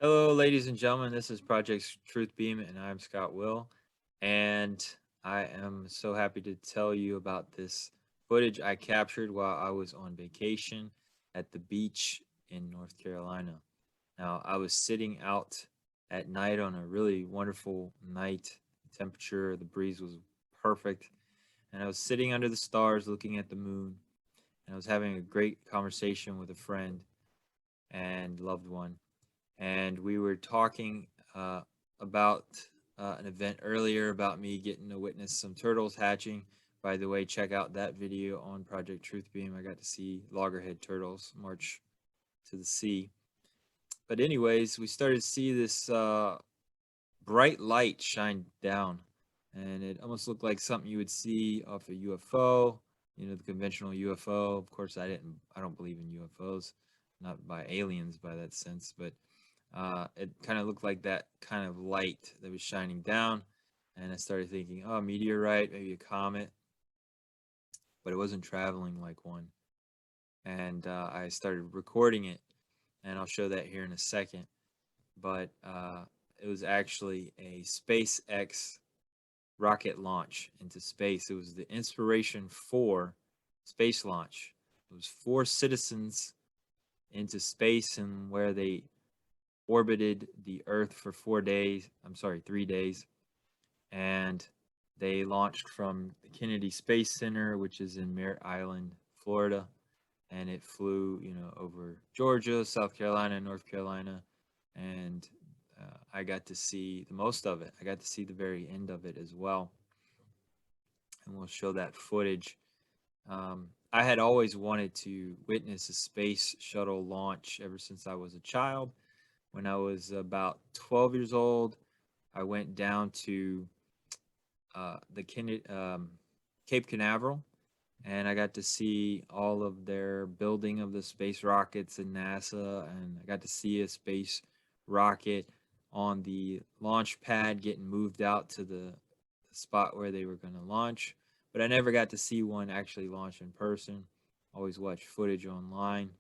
Hello, ladies and gentlemen. This is Project Truth Beam, and I'm Scott Will. And I am so happy to tell you about this footage I captured while I was on vacation at the beach in North Carolina. Now, I was sitting out at night on a really wonderful night. The temperature, the breeze was perfect. And I was sitting under the stars looking at the moon. And I was having a great conversation with a friend and loved one, and we were talking about an event earlier about me getting to witness some turtles hatching. By the way, check out that video on Project Truth Beam. I got to see loggerhead turtles march to the sea. But anyways, we started to see this bright light shine down, and it almost looked like something you would see off a UFO. You know, the conventional UFO. Of course, I don't believe in UFOs, not by aliens by that sense, but it kind of looked like that kind of light that was shining down. And I started thinking, oh, meteorite, maybe a comet, but it wasn't traveling like one. And I started recording it, and I'll show that here in a second. But it was actually a SpaceX rocket launch into space. It was the Inspiration4 space launch. It was 4 citizens into space, and where they orbited the Earth for 4 days. I'm sorry, 3 days. And they launched from the Kennedy Space Center, which is in Merritt Island, Florida. And it flew, over Georgia, South Carolina, North Carolina. And I got to see the most of it. I got to see the very end of it as well. And we'll show that footage. I had always wanted to witness a space shuttle launch ever since I was a child. When I was about 12 years old, I went down to Cape Canaveral, and I got to see all of their building of the space rockets in NASA, and I got to see a space rocket on the launch pad getting moved out to the spot where they were going to launch. But I never got to see one actually launch in person. Always watched footage online,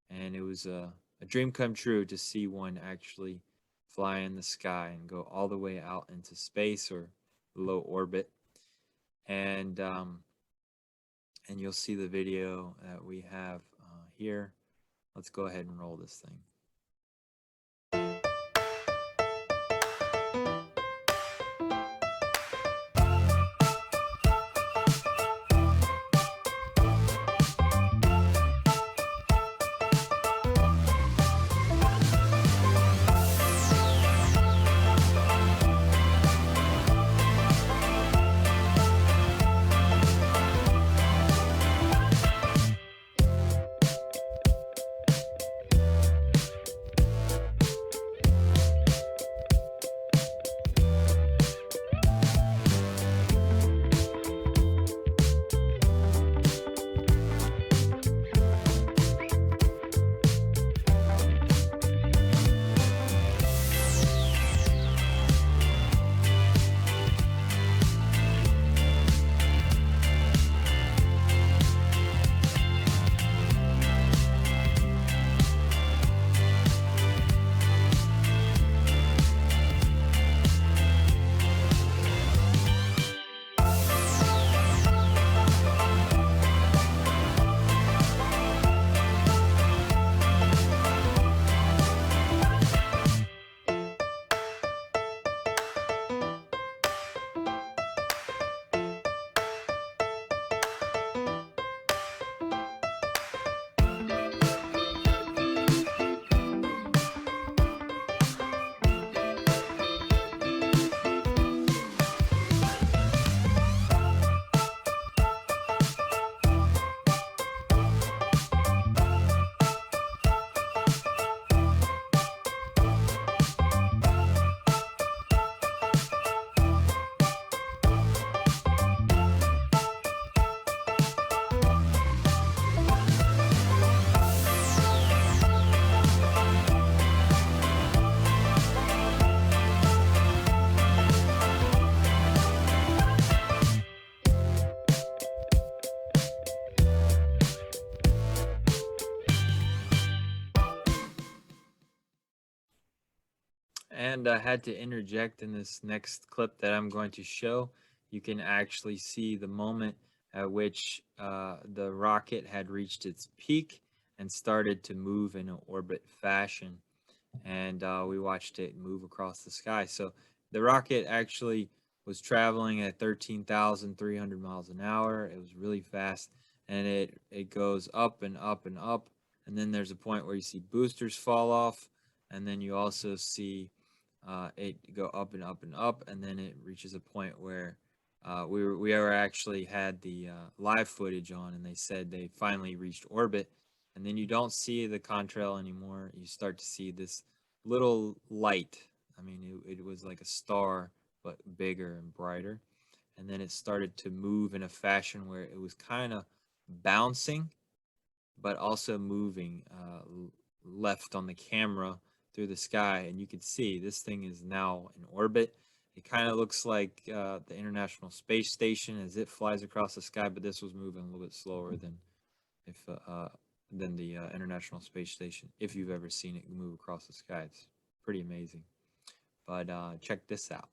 and it was a dream come true to see one actually fly in the sky and go all the way out into space or low orbit. And you'll see the video that we have here. Let's go ahead and roll this thing. and I had to interject in this next clip that I'm going to show. You can actually see the moment at which the rocket had reached its peak and started to move in an orbit fashion. And we watched it move across the sky. So the rocket actually was traveling at 13,300 miles an hour. It was really fast, and it goes up and up and up. And then there's a point where you see boosters fall off, and then you also see it go up and up and up, and then it reaches a point where we actually had the live footage on, and they said they finally reached orbit, and then you don't see the contrail anymore. You start to see this little light. I mean, it was like a star, but bigger and brighter. And then it started to move in a fashion where it was kind of bouncing, but also moving left on the camera through the sky. And you can see this thing is now in orbit. It kind of looks like the International Space Station as it flies across the sky, but this was moving a little bit slower if than the International Space Station. If you've ever seen it move across the sky, it's pretty amazing. But check this out.